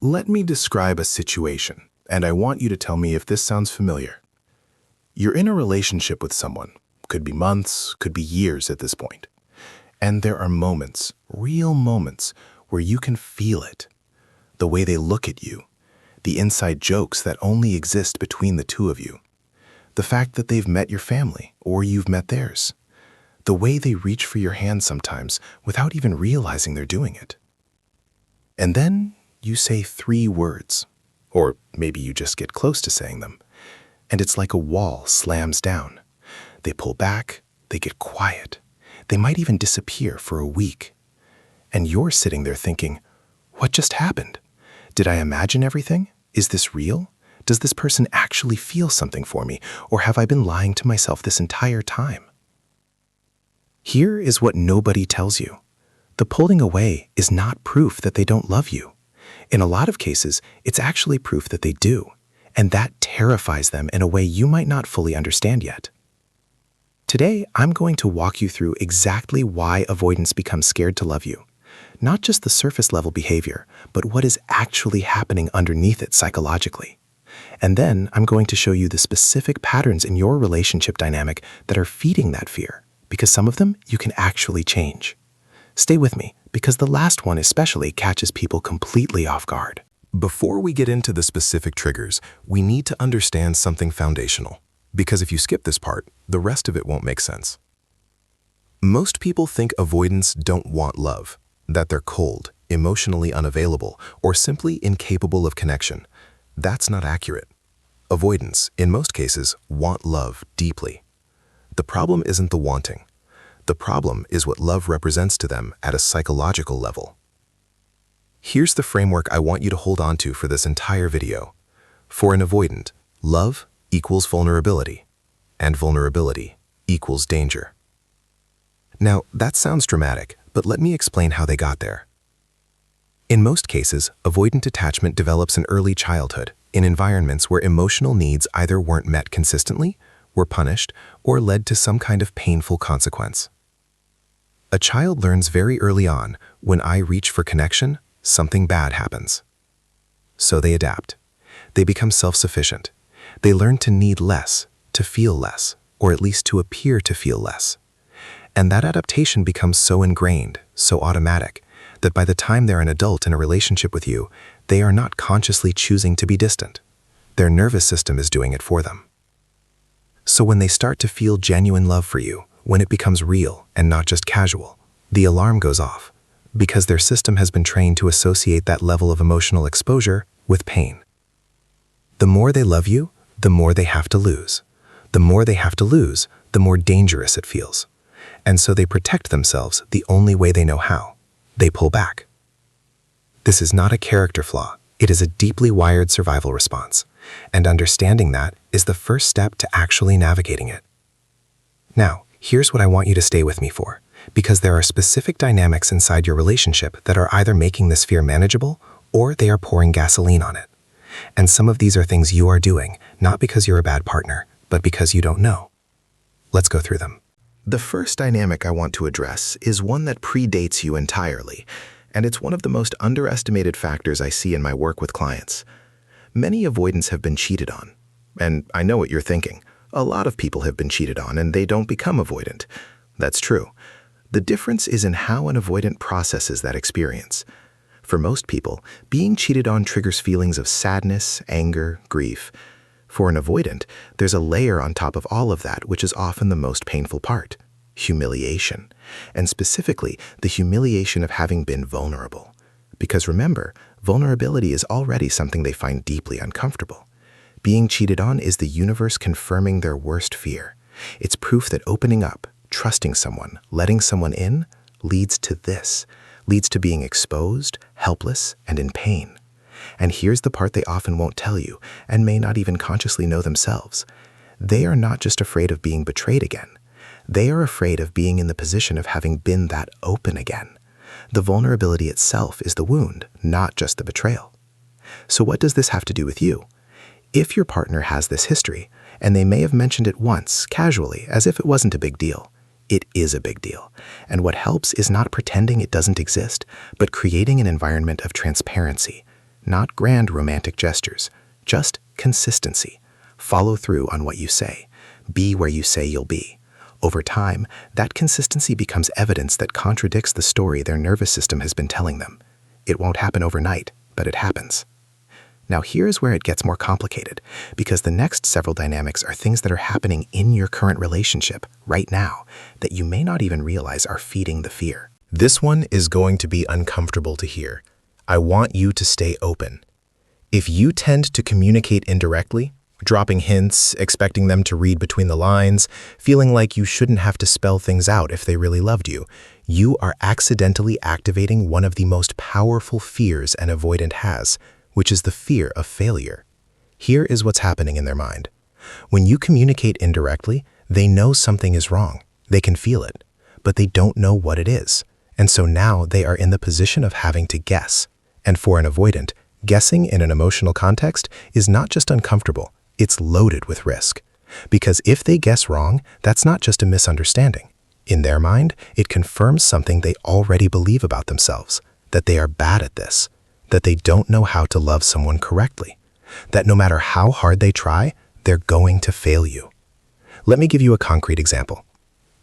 Let me describe a situation, and I want you to tell me if this sounds familiar. You're in a relationship with someone. Could be months, could be years at this point. And there are moments, real moments, where you can feel it. The way they look at you, the inside jokes that only exist between the two of you, the fact that they've met your family or you've met theirs, the way they reach for your hand sometimes without even realizing they're doing it. And then you say 3 words, or maybe you just get close to saying them, and it's like a wall slams down. They pull back, they get quiet, they might even disappear for a week. And you're sitting there thinking, what just happened? Did I imagine everything? Is this real? Does this person actually feel something for me, or have I been lying to myself this entire time? Here is what nobody tells you. The pulling away is not proof that they don't love you. In a lot of cases, it's actually proof that they do, and that terrifies them in a way you might not fully understand yet. Today, I'm going to walk you through exactly why avoidance becomes scared to love you. Not just the surface-level behavior, but what is actually happening underneath it psychologically. And then I'm going to show you the specific patterns in your relationship dynamic that are feeding that fear, because some of them you can actually change. Stay with me, because the last one especially catches people completely off guard. Before we get into the specific triggers, we need to understand something foundational, because if you skip this part, the rest of it won't make sense. Most people think avoidants don't want love, that they're cold, emotionally unavailable, or simply incapable of connection. That's not accurate. Avoidants, in most cases, want love deeply. The problem isn't the wanting. The problem is what love represents to them at a psychological level. Here's the framework I want you to hold on to for this entire video. For an avoidant, love equals vulnerability, and vulnerability equals danger. Now, that sounds dramatic, but let me explain how they got there. In most cases, avoidant attachment develops in early childhood, in environments where emotional needs either weren't met consistently, were punished, or led to some kind of painful consequence. A child learns very early on, when I reach for connection, something bad happens. So they adapt. They become self-sufficient. They learn to need less, to feel less, or at least to appear to feel less. And that adaptation becomes so ingrained, so automatic, that by the time they're an adult in a relationship with you, they are not consciously choosing to be distant. Their nervous system is doing it for them. So when they start to feel genuine love for you, when it becomes real and not just casual, the alarm goes off, because their system has been trained to associate that level of emotional exposure with pain. The more they love you, the more they have to lose. The more they have to lose, the more dangerous it feels. And so they protect themselves the only way they know how. They pull back. This is not a character flaw. It is a deeply wired survival response. And understanding that is the first step to actually navigating it. Now, here's what I want you to stay with me for, because there are specific dynamics inside your relationship that are either making this fear manageable or they are pouring gasoline on it. And some of these are things you are doing, not because you're a bad partner, but because you don't know. Let's go through them. The first dynamic I want to address is one that predates you entirely, and it's one of the most underestimated factors I see in my work with clients. Many avoidants have been cheated on. And I know what you're thinking. A lot of people have been cheated on and they don't become avoidant. That's true. The difference is in how an avoidant processes that experience. For most people, being cheated on triggers feelings of sadness, anger, grief. For an avoidant, there's a layer on top of all of that, which is often the most painful part: humiliation. And specifically, the humiliation of having been vulnerable. Because remember, vulnerability is already something they find deeply uncomfortable. Being cheated on is the universe confirming their worst fear. It's proof that opening up, trusting someone, letting someone in, leads to this, leads to being exposed, helpless, and in pain. And here's the part they often won't tell you, and may not even consciously know themselves. They are not just afraid of being betrayed again. They are afraid of being in the position of having been that open again. The vulnerability itself is the wound, not just the betrayal. So what does this have to do with you? If your partner has this history, and they may have mentioned it once, casually, as if it wasn't a big deal, it is a big deal. And what helps is not pretending it doesn't exist, but creating an environment of transparency. Not grand romantic gestures, just consistency. Follow through on what you say. Be where you say you'll be. Over time, that consistency becomes evidence that contradicts the story their nervous system has been telling them. It won't happen overnight, but it happens. Now here's where it gets more complicated, because the next several dynamics are things that are happening in your current relationship right now that you may not even realize are feeding the fear. This one is going to be uncomfortable to hear. I want you to stay open. If you tend to communicate indirectly, dropping hints, expecting them to read between the lines, feeling like you shouldn't have to spell things out if they really loved you, you are accidentally activating one of the most powerful fears an avoidant has, which is the fear of failure. Here is what's happening in their mind. When you communicate indirectly, they know something is wrong. They can feel it, but they don't know what it is. And so now they are in the position of having to guess. And for an avoidant, guessing in an emotional context is not just uncomfortable, it's loaded with risk. Because if they guess wrong, that's not just a misunderstanding. In their mind, it confirms something they already believe about themselves, that they are bad at this, that they don't know how to love someone correctly, that no matter how hard they try, they're going to fail you. Let me give you a concrete example.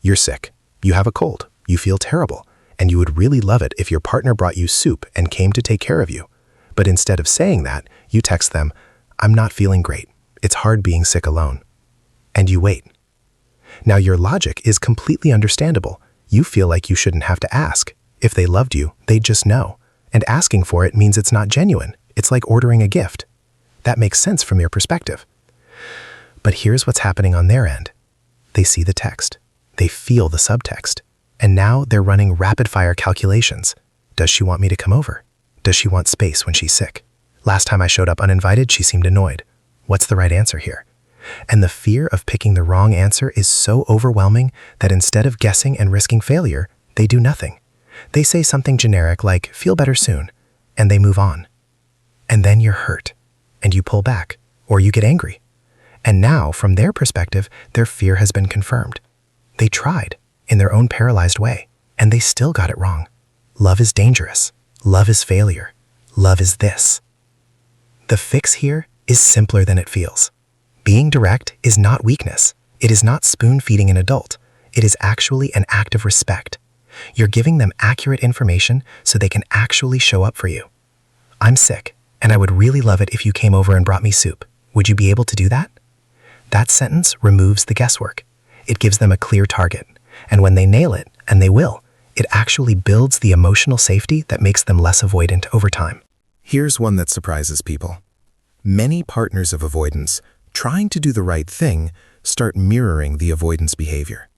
You're sick, you have a cold, you feel terrible, and you would really love it if your partner brought you soup and came to take care of you. But instead of saying that, you text them, "I'm not feeling great. It's hard being sick alone." And you wait. Now your logic is completely understandable. You feel like you shouldn't have to ask. If they loved you, they'd just know. And asking for it means it's not genuine. It's like ordering a gift. That makes sense from your perspective. But here's what's happening on their end. They see the text. They feel the subtext. And now they're running rapid-fire calculations. Does she want me to come over? Does she want space when she's sick? Last time I showed up uninvited, she seemed annoyed. What's the right answer here? And the fear of picking the wrong answer is so overwhelming that instead of guessing and risking failure, they do nothing. They say something generic like, "Feel better soon," and they move on. And then you're hurt, and you pull back, or you get angry. And now, from their perspective, their fear has been confirmed. They tried, in their own paralyzed way, and they still got it wrong. Love is dangerous. Love is failure. Love is this. The fix here is simpler than it feels. Being direct is not weakness. It is not spoon-feeding an adult. It is actually an act of respect. You're giving them accurate information so they can actually show up for you. "I'm sick, and I would really love it if you came over and brought me soup. Would you be able to do that?" That sentence removes the guesswork. It gives them a clear target. And when they nail it, and they will, it actually builds the emotional safety that makes them less avoidant over time. Here's one that surprises people. Many partners of avoidance, trying to do the right thing, start mirroring the avoidance behavior.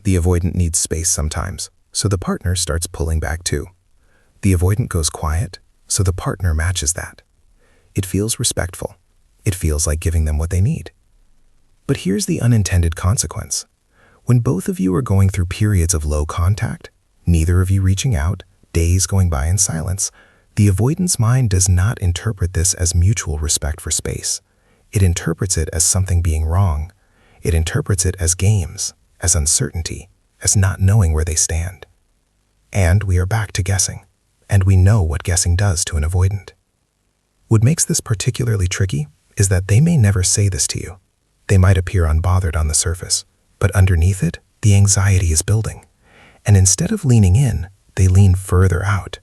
The avoidant needs space sometimes, so the partner starts pulling back too. The avoidant goes quiet, so the partner matches that. It feels respectful. It feels like giving them what they need. But here's the unintended consequence. When both of you are going through periods of low contact, neither of you reaching out, days going by in silence, the avoidance mind does not interpret this as mutual respect for space. It interprets it as something being wrong. It interprets it as games, as uncertainty, as not knowing where they stand. And we are back to guessing, and we know what guessing does to an avoidant. What makes this particularly tricky is that they may never say this to you. They might appear unbothered on the surface, but underneath it, the anxiety is building. And instead of leaning in, they lean further out.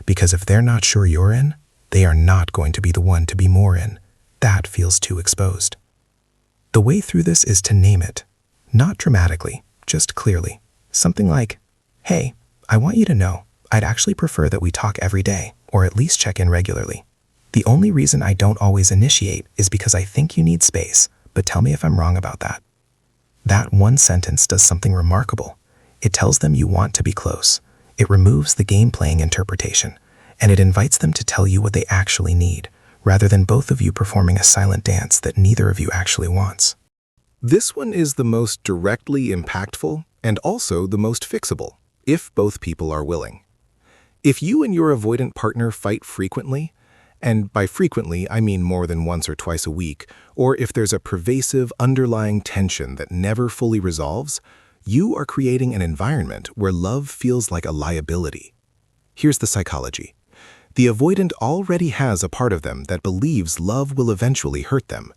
Because if they're not sure you're in, they are not going to be the one to be more in. That feels too exposed. The way through this is to name it. Not dramatically, just clearly. Something like, "Hey, I want you to know, I'd actually prefer that we talk every day, or at least check in regularly. The only reason I don't always initiate is because I think you need space, but tell me if I'm wrong about that." That one sentence does something remarkable. It tells them you want to be close. It removes the game-playing interpretation, and it invites them to tell you what they actually need, rather than both of you performing a silent dance that neither of you actually wants. This one is the most directly impactful and also the most fixable, if both people are willing. If you and your avoidant partner fight frequently, and by frequently I mean more than once or twice a week, or if there's a pervasive underlying tension that never fully resolves, you are creating an environment where love feels like a liability. Here's the psychology. The avoidant already has a part of them that believes love will eventually hurt them.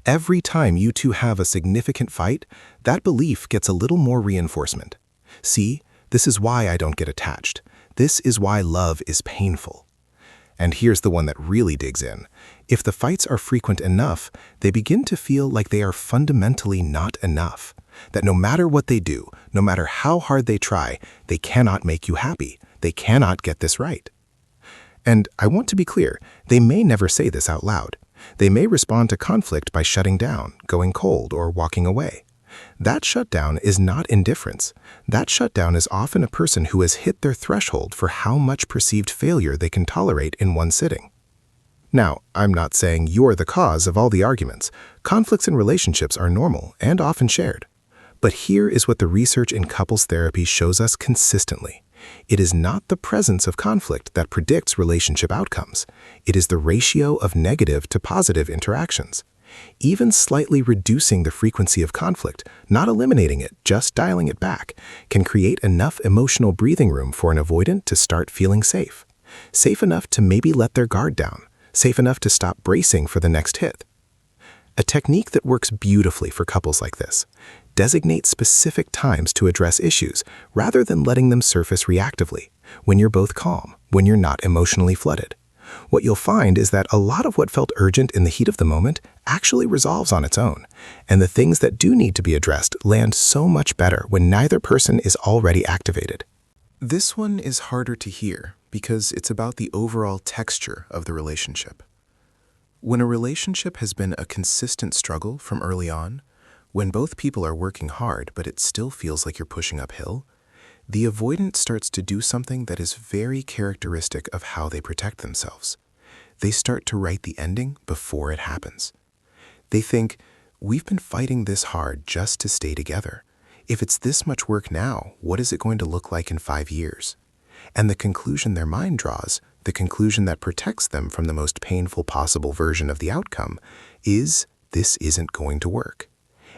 Every time you two have a significant fight, that belief gets a little more reinforcement. See, this is why I don't get attached. This is why love is painful. And here's the one that really digs in. If the fights are frequent enough, they begin to feel like they are fundamentally not enough. That no matter what they do, no matter how hard they try, they cannot make you happy. They cannot get this right. And I want to be clear, they may never say this out loud. They may respond to conflict by shutting down, going cold, or walking away. That shutdown is not indifference. That shutdown is often a person who has hit their threshold for how much perceived failure they can tolerate in one sitting. Now, I'm not saying you're the cause of all the arguments. Conflicts in relationships are normal and often shared. But here is what the research in couples therapy shows us consistently. It is not the presence of conflict that predicts relationship outcomes. It is the ratio of negative to positive interactions. Even slightly reducing the frequency of conflict, not eliminating it, just dialing it back, can create enough emotional breathing room for an avoidant to start feeling safe. Safe enough to maybe let their guard down. Safe enough to stop bracing for the next hit. A technique that works beautifully for couples like this: designate specific times to address issues rather than letting them surface reactively, when you're both calm, when you're not emotionally flooded. What you'll find is that a lot of what felt urgent in the heat of the moment actually resolves on its own, and the things that do need to be addressed land so much better when neither person is already activated. This one is harder to hear because it's about the overall texture of the relationship. When a relationship has been a consistent struggle from early on, when both people are working hard but it still feels like you're pushing uphill, the avoidant starts to do something that is very characteristic of how they protect themselves. They start to write the ending before it happens. They think, we've been fighting this hard just to stay together. If it's this much work now, what is it going to look like in 5 years? And the conclusion their mind draws, the conclusion that protects them from the most painful possible version of the outcome, is this isn't going to work.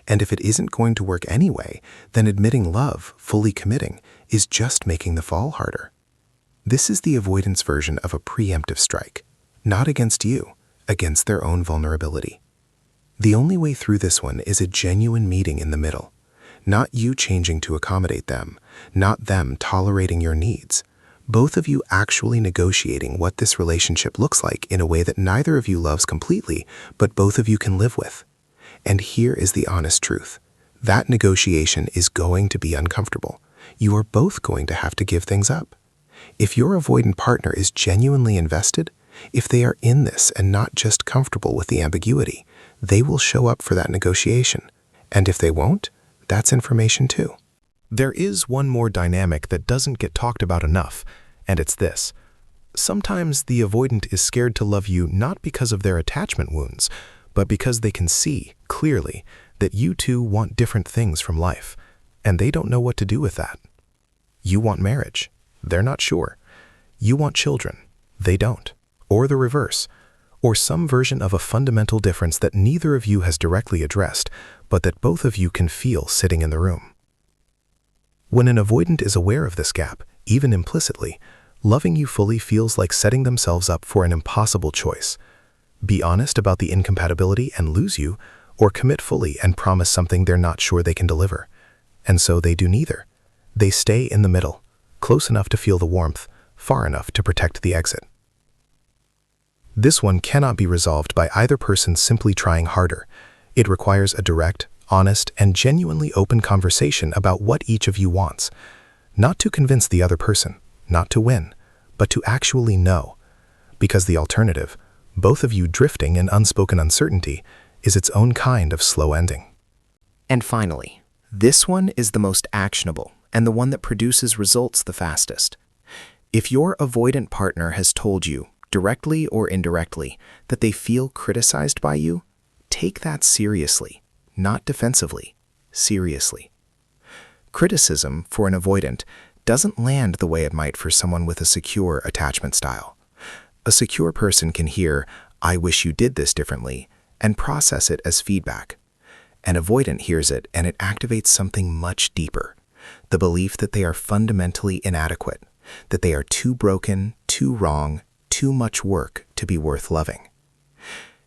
And if it isn't going to work anyway, then admitting love, fully committing, is just making the fall harder. This is the avoidance version of a preemptive strike, not against you, against their own vulnerability. The only way through this one is a genuine meeting in the middle. Not you changing to accommodate them, not them tolerating your needs. Both of you actually negotiating what this relationship looks like in a way that neither of you loves completely, but both of you can live with. And here is the honest truth. That negotiation is going to be uncomfortable. You are both going to have to give things up. If your avoidant partner is genuinely invested, if they are in this and not just comfortable with the ambiguity, they will show up for that negotiation. And if they won't, that's information too. There is one more dynamic that doesn't get talked about enough, and it's this. Sometimes the avoidant is scared to love you not because of their attachment wounds, but because they can see, clearly, that you two want different things from life, and they don't know what to do with that. You want marriage. They're not sure. You want children. They don't. Or the reverse. Or some version of a fundamental difference that neither of you has directly addressed, but that both of you can feel sitting in the room. When an avoidant is aware of this gap, even implicitly, loving you fully feels like setting themselves up for an impossible choice. Be honest about the incompatibility and lose you, or commit fully and promise something they're not sure they can deliver. And so they do neither. They stay in the middle, close enough to feel the warmth, far enough to protect the exit. This one cannot be resolved by either person simply trying harder. It requires a direct, honest, and genuinely open conversation about what each of you wants. Not to convince the other person, not to win, but to actually know. Because the alternative, both of you drifting in unspoken uncertainty, is its own kind of slow ending. And finally, this one is the most actionable and the one that produces results the fastest. If your avoidant partner has told you, directly or indirectly, that they feel criticized by you, take that seriously, not defensively, seriously. Criticism for an avoidant doesn't land the way it might for someone with a secure attachment style. A secure person can hear, "I wish you did this differently," and process it as feedback. An avoidant hears it and it activates something much deeper, the belief that they are fundamentally inadequate, that they are too broken, too wrong, too much work to be worth loving.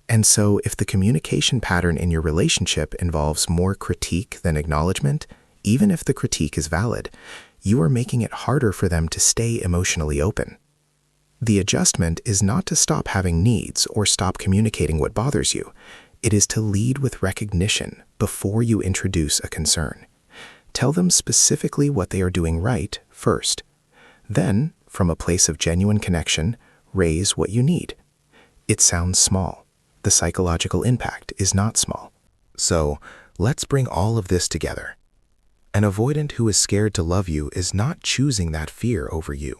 And so if the communication pattern in your relationship involves more critique than acknowledgement, even if the critique is valid, you are making it harder for them to stay emotionally open. The adjustment is not to stop having needs or stop communicating what bothers you. It is to lead with recognition before you introduce a concern. Tell them specifically what they are doing right first. Then, from a place of genuine connection, raise what you need. It sounds small. The psychological impact is not small. So, let's bring all of this together. An avoidant who is scared to love you is not choosing that fear over you.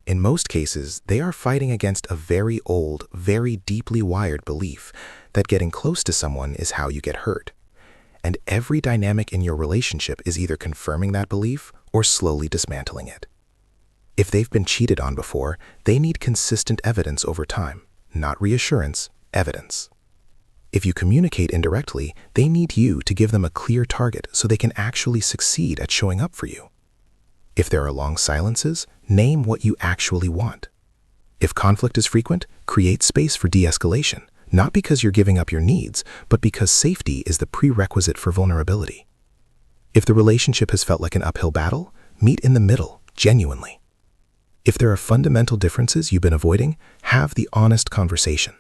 In most cases, they are fighting against a very old, very deeply wired belief that getting close to someone is how you get hurt. And every dynamic in your relationship is either confirming that belief or slowly dismantling it. If they've been cheated on before, they need consistent evidence over time, not reassurance, evidence. If you communicate indirectly, they need you to give them a clear target so they can actually succeed at showing up for you. If there are long silences, name what you actually want. If conflict is frequent, create space for de-escalation, not because you're giving up your needs, but because safety is the prerequisite for vulnerability. If the relationship has felt like an uphill battle, meet in the middle, genuinely. If there are fundamental differences you've been avoiding, have the honest conversation.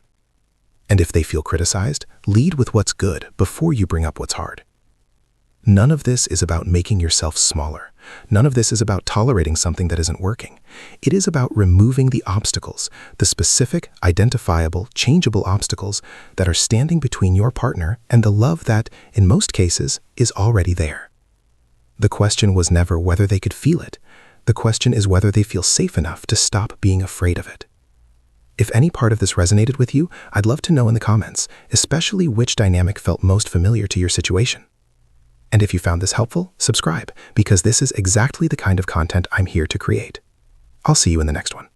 And if they feel criticized, lead with what's good before you bring up what's hard. None of this is about making yourself smaller. None of this is about tolerating something that isn't working. It is about removing the obstacles, the specific, identifiable, changeable obstacles that are standing between your partner and the love that, in most cases, is already there. The question was never whether they could feel it. The question is whether they feel safe enough to stop being afraid of it. If any part of this resonated with you, I'd love to know in the comments, especially which dynamic felt most familiar to your situation. And if you found this helpful, subscribe, because this is exactly the kind of content I'm here to create. I'll see you in the next one.